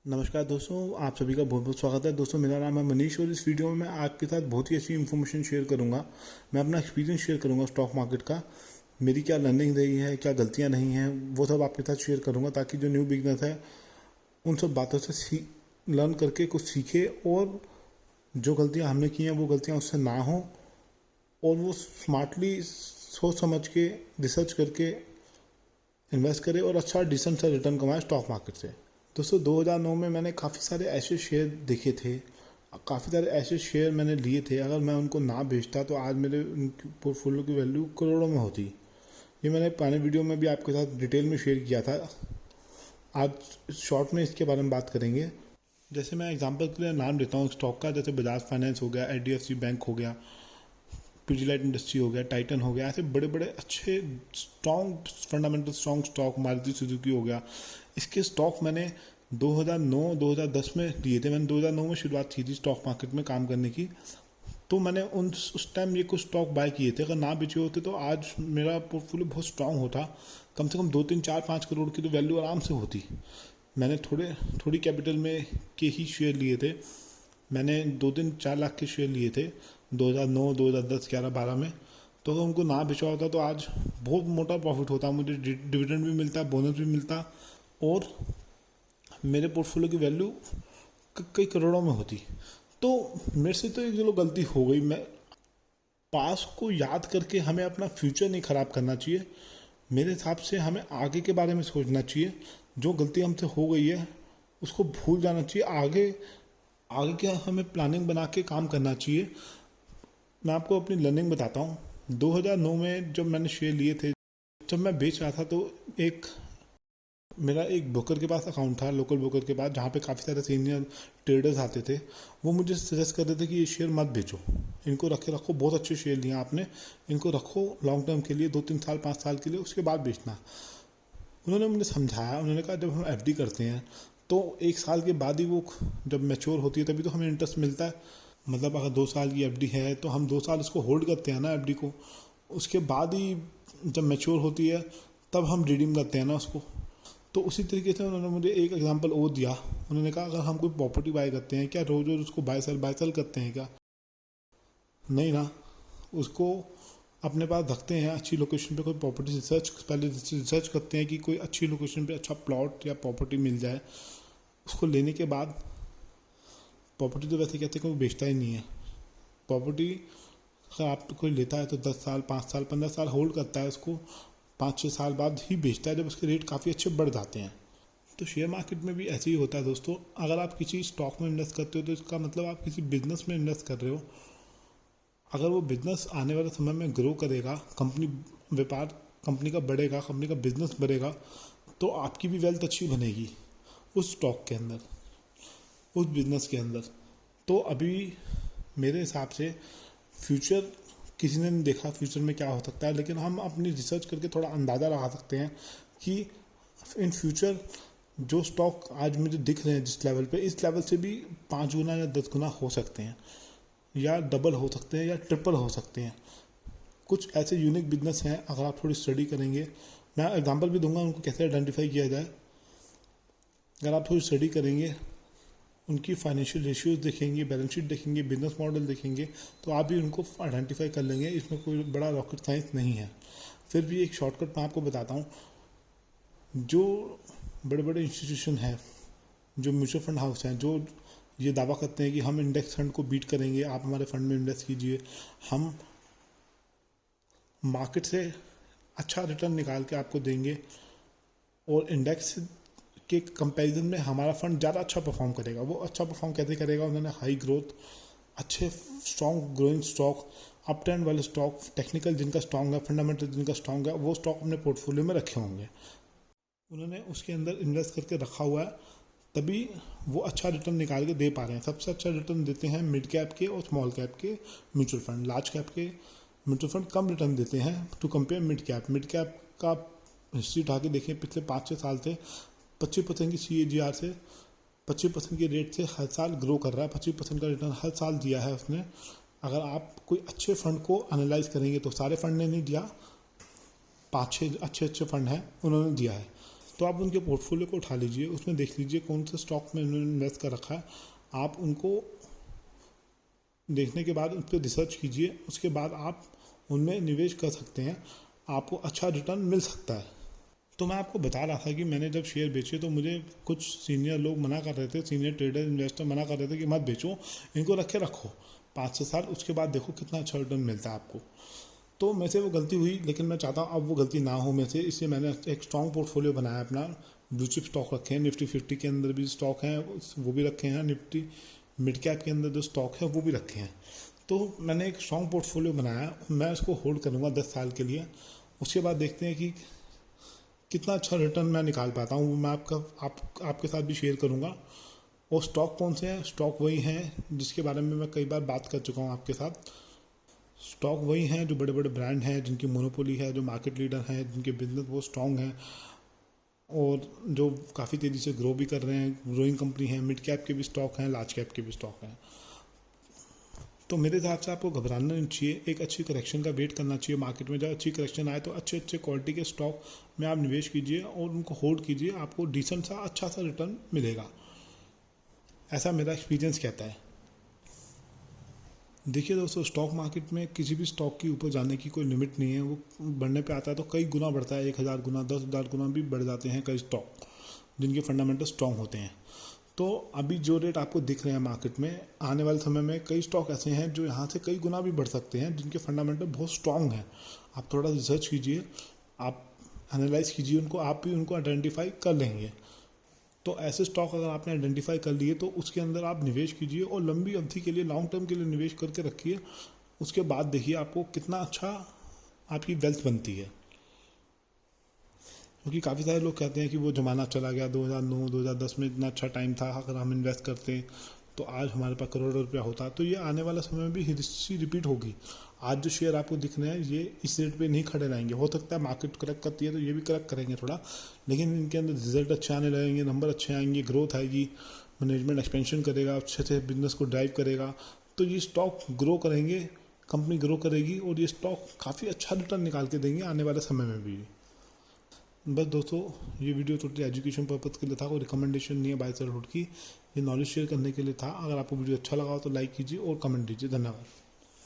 नमस्कार दोस्तों, आप सभी का बहुत बहुत स्वागत है। दोस्तों, मेरा नाम है मनीष और इस वीडियो में मैं आपके साथ बहुत ही अच्छी इन्फॉर्मेशन शेयर करूंगा। मैं अपना एक्सपीरियंस शेयर करूंगा स्टॉक मार्केट का। मेरी क्या लर्निंग रही है, क्या गलतियां नहीं हैं, वो सब आपके साथ शेयर करूंगा ताकि जो न्यू बिगनर है उन सब बातों से लर्न करके कुछ सीखे और जो गलतियां हमने की हैं वो गलतियां उससे ना हो और वो स्मार्टली सोच समझ के रिसर्च करके इन्वेस्ट करे और अच्छा डिसेंट सा रिटर्न कमाए स्टॉक मार्केट से। दोस्तों, 2009 में मैंने काफ़ी सारे ऐसे शेयर देखे थे, काफ़ी सारे ऐसे शेयर मैंने लिए थे। अगर मैं उनको ना बेचता तो आज मेरे पोर्टफोलियो की वैल्यू करोड़ों में होती। ये मैंने पुराने वीडियो में भी आपके साथ डिटेल में शेयर किया था। आज शॉर्ट में इसके बारे में बात करेंगे। जैसे मैं एग्जांपल के लिए नाम देता हूँ स्टॉक का, जैसे बजाज फाइनेंस हो गया, एचडीएफसी बैंक हो गया, पीडीलाइट इंडस्ट्री हो गया, टाइटन हो गया। ऐसे बड़े बड़े अच्छे strong fundamental strong stock, Maruti Suzuki हो गया। इसके स्टॉक मैंने 2009-2010 में लिए थे। मैंने 2009 में शुरुआत की थी स्टॉक मार्केट में काम करने की। तो मैंने उस टाइम ये कुछ स्टॉक बाय किए थे। अगर ना बेचे होते तो आज मेरा पोर्टफोलियो बहुत स्ट्रांग होता। कम से कम 2-3-4-5 करोड़ की तो वैल्यू आराम से होती। मैंने थोड़ी कैपिटल में के ही शेयर लिए थे। मैंने 2-3-4 लाख के शेयर लिए थे 2009, 2010, 11, 12 में। तो अगर उनको ना बेचा होता तो आज बहुत मोटा प्रॉफिट होता, मुझे डिविडेंड भी मिलता, बोनस भी मिलता और मेरे पोर्टफोलियो की वैल्यू कई करोड़ों में होती। तो मेरे से तो एक चलो गलती हो गई। मैं पास को याद करके हमें अपना फ्यूचर नहीं ख़राब करना चाहिए। मेरे हिसाब से हमें आगे के बारे में सोचना चाहिए। जो गलती हमसे हो गई है उसको भूल जाना चाहिए। आगे आगे क्या हमें प्लानिंग बना के काम करना चाहिए। मैं आपको अपनी लर्निंग बताता हूँ। 2009 में जब मैंने शेयर लिए थे, जब मैं बेच रहा था तो एक मेरा एक ब्रोकर के पास अकाउंट था, लोकल ब्रोकर के पास, जहाँ पे काफ़ी सारे सीनियर ट्रेडर्स आते थे। वो मुझे सजेस्ट कर रहे थे कि ये शेयर मत बेचो, इनको रखे रखो, बहुत अच्छे शेयर लिए आपने, इनको रखो लॉन्ग टर्म के लिए, 2-3 साल 5 साल के लिए, उसके बाद बेचना। उन्होंने मुझे समझाया। उन्होंने कहा जब हम एफडी करते हैं तो 1 साल के बाद ही वो जब मैच्योर होती है तभी तो हमें इंटरेस्ट मिलता है। मतलब अगर 2 साल की एफडी है तो हम 2 साल उसको होल्ड करते हैं ना एफडी को, उसके बाद ही जब मैच्योर होती है तब हम रिडीम करते हैं ना उसको। तो उसी तरीके से उन्होंने मुझे एक एग्जांपल और दिया। उन्होंने कहा अगर हम कोई प्रॉपर्टी बाय करते हैं, क्या रोज रोज उसको बाय सेल करते हैं क्या? नहीं ना। उसको अपने पास रखते हैं, अच्छी लोकेशन पे कोई प्रॉपर्टी पहले रिसर्च करते हैं कि कोई अच्छी लोकेशन पे अच्छा प्लॉट या प्रॉपर्टी मिल जाए। उसको लेने के बाद प्रॉपर्टी तो वैसे कहते हैं कोई बेचता ही नहीं है। प्रॉपर्टी अगर आप कोई लेता है तो 10 साल, 5 साल, 15 साल होल्ड करता है उसको, 5-6 साल बाद ही बेचता है जब उसके रेट काफ़ी अच्छे बढ़ जाते हैं। तो शेयर मार्केट में भी ऐसे ही होता है दोस्तों। अगर आप किसी स्टॉक में इन्वेस्ट करते हो तो इसका मतलब आप किसी बिजनेस में इन्वेस्ट कर रहे हो। अगर वो बिजनेस आने वाले समय में ग्रो करेगा, व्यापार कंपनी का बढ़ेगा, कंपनी का बिजनेस बढ़ेगा, तो आपकी भी वेल्थ अच्छी बनेगी उस स्टॉक के अंदर, उस बिजनेस के अंदर। तो अभी मेरे हिसाब से फ्यूचर किसी ने नहीं देखा फ्यूचर में क्या हो सकता है, लेकिन हम अपनी रिसर्च करके थोड़ा अंदाज़ा लगा सकते हैं कि इन फ्यूचर जो स्टॉक आज मुझे दिख रहे हैं जिस लेवल पे, इस लेवल से भी 5 गुना या 10 गुना हो सकते हैं, या डबल हो सकते हैं, या ट्रिपल हो सकते हैं। कुछ ऐसे यूनिक बिजनेस हैं, अगर आप थोड़ी स्टडी करेंगे, मैं एग्जांपल भी दूंगा उनको कैसे आइडेंटिफाई किया जाए। अगर आप थोड़ी स्टडी करेंगे, उनकी फाइनेंशियल रेशियोज देखेंगे, बैलेंस शीट देखेंगे, बिजनेस मॉडल देखेंगे, तो आप भी उनको आइडेंटिफाई कर लेंगे। इसमें कोई बड़ा रॉकेट साइंस नहीं है। फिर भी एक शॉर्टकट मैं आपको बताता हूँ। जो बड़े बड़े इंस्टीट्यूशन हैं, जो म्यूचुअल फंड हाउस हैं, जो ये दावा करते हैं कि हम इंडेक्स फंड को बीट करेंगे, आप हमारे फंड में इन्वेस्ट कीजिए, हम मार्केट से अच्छा रिटर्न निकाल के आपको देंगे और इंडेक्स के कंपैरिजन में हमारा फंड ज़्यादा अच्छा परफॉर्म करेगा। वो अच्छा परफॉर्म कैसे करेगा? उन्होंने हाई ग्रोथ, अच्छे strong growing stock, up trend वाले स्टॉक, टेक्निकल जिनका स्ट्रॉन्ग है, फंडामेंटल जिनका स्ट्रॉन्ग है, वो स्टॉक अपने पोर्टफोलियो में रखे होंगे। उन्होंने उसके अंदर इन्वेस्ट करके रखा हुआ है, तभी वो अच्छा रिटर्न निकाल के दे पा रहे हैं। सबसे अच्छा रिटर्न देते हैं मिड कैप के और स्मॉल कैप के म्यूचुअल फंड। लार्ज कैप के म्यूचुअल फंड कम रिटर्न देते हैं टू कंपेयर मिड कैप का हिस्ट्री उठा के देखें, पिछले 5-6 साल से 25% की CAGR से, 25% के रेट से हर साल ग्रो कर रहा है। 25% का रिटर्न हर साल दिया है उसने। अगर आप कोई अच्छे फंड को एनालाइज करेंगे तो सारे फंड ने नहीं दिया, 5-6 अच्छे फंड हैं उन्होंने दिया है। तो आप उनके पोर्टफोलियो को उठा लीजिए, उसमें देख लीजिए कौन से स्टॉक में उन्होंने इन्वेस्ट कर रखा है। आप उनको देखने के बाद उन पर रिसर्च कीजिए, उसके बाद आप उनमें निवेश कर सकते हैं, आपको अच्छा रिटर्न मिल सकता है। तो मैं आपको बता रहा था कि मैंने जब शेयर बेचे तो मुझे कुछ सीनियर लोग मना कर रहे थे, सीनियर ट्रेडर इन्वेस्टर मना कर रहे थे कि मत बेचो, इनको रखो 5-6 साल, उसके बाद देखो कितना अच्छा रिटर्न मिलता है आपको। तो मेरे से वो गलती हुई, लेकिन मैं चाहता हूँ अब वो गलती ना हो मेरे से, इसलिए मैंने एक स्ट्रॉन्ग पोर्टफोलियो बनाया अपना। ब्लू चिप स्टॉक रखे हैं, निफ्टी 50 के अंदर भी स्टॉक हैं वो भी रखे हैं, निफ्टी मिड कैप के अंदर जो स्टॉक है वो भी रखे हैं। तो मैंने एक स्ट्रॉन्ग पोर्टफोलियो बनाया, मैं उसको होल्ड करूँगा 10 साल के लिए। उसके बाद देखते हैं कि कितना अच्छा रिटर्न मैं निकाल पाता हूँ, वो मैं आपके साथ भी शेयर करूँगा। और स्टॉक कौन से हैं? स्टॉक वही हैं जिसके बारे में मैं कई बार बात कर चुका हूँ आपके साथ। स्टॉक वही हैं जो बड़े बड़े ब्रांड हैं, जिनकी मोनोपोली है, जो मार्केट लीडर हैं, जिनके बिजनेस बहुत स्ट्रॉन्ग हैं और जो काफ़ी तेज़ी से ग्रो भी कर रहे हैं, ग्रोइंग कंपनी है। मिड कैप के भी स्टॉक हैं, लार्ज कैप के भी स्टॉक हैं। तो मेरे हिसाब से आपको घबराना नहीं चाहिए, एक अच्छी करेक्शन का वेट करना चाहिए मार्केट में। जब अच्छी करेक्शन आए तो अच्छे अच्छे क्वालिटी के स्टॉक में आप निवेश कीजिए और उनको होल्ड कीजिए, आपको डिसेंट सा अच्छा सा रिटर्न मिलेगा, ऐसा मेरा एक्सपीरियंस कहता है। देखिए दोस्तों, स्टॉक मार्केट में किसी भी स्टॉक के ऊपर जाने की कोई लिमिट नहीं है, वो बढ़ने पे आता है तो कई गुना बढ़ता है, 1000 गुना 10,000 गुना भी बढ़ जाते हैं कई स्टॉक जिनके फंडामेंटल स्ट्रॉन्ग होते हैं। तो अभी जो रेट आपको दिख रहे हैं मार्केट में, आने वाले समय में कई स्टॉक ऐसे हैं जो यहाँ से कई गुना भी बढ़ सकते हैं, जिनके फंडामेंटल बहुत स्ट्रॉन्ग हैं। आप थोड़ा रिसर्च कीजिए, आप एनालाइज कीजिए उनको, आप भी उनको आइडेंटिफाई कर लेंगे। तो ऐसे स्टॉक अगर आपने आइडेंटिफाई कर लिए तो उसके अंदर आप निवेश कीजिए और लंबी अवधि के लिए, लॉन्ग टर्म के लिए निवेश करके रखिए। उसके बाद देखिए आपको कितना अच्छा आपकी वेल्थ बनती है। क्योंकि काफ़ी सारे लोग कहते हैं कि वो ज़माना चला गया, 2009-2010 में इतना अच्छा टाइम था, अगर हम इन्वेस्ट करते तो आज हमारे पास करोड़ों रुपया होता। तो ये आने वाला समय में भी हिस्ट्री रिपीट होगी। आज जो शेयर आपको दिख रहे हैं ये इस रेट पे नहीं खड़े रहेंगे, हो सकता है मार्केट करेक्ट करती है तो ये भी करेक्ट करेंगे थोड़ा, लेकिन इनके अंदर रिजल्ट अच्छे आने लगेंगे, नंबर अच्छे आएंगे, ग्रोथ आएगी, मैनेजमेंट एक्सपेंशन करेगा, अच्छे से बिजनेस को ड्राइव करेगा, तो ये स्टॉक ग्रो करेंगे, कंपनी ग्रो करेगी और ये स्टॉक काफ़ी अच्छा रिटर्न निकाल के देंगे आने वाले समय में भी। बस दोस्तों, ये वीडियो टोटली एजुकेशन पर्पज़ के लिए था, कोई रिकमेंडेशन नहीं है बाय सेल की, ये नॉलेज शेयर करने के लिए था। अगर आपको वीडियो अच्छा लगा हो तो लाइक कीजिए और कमेंट दीजिए। धन्यवाद।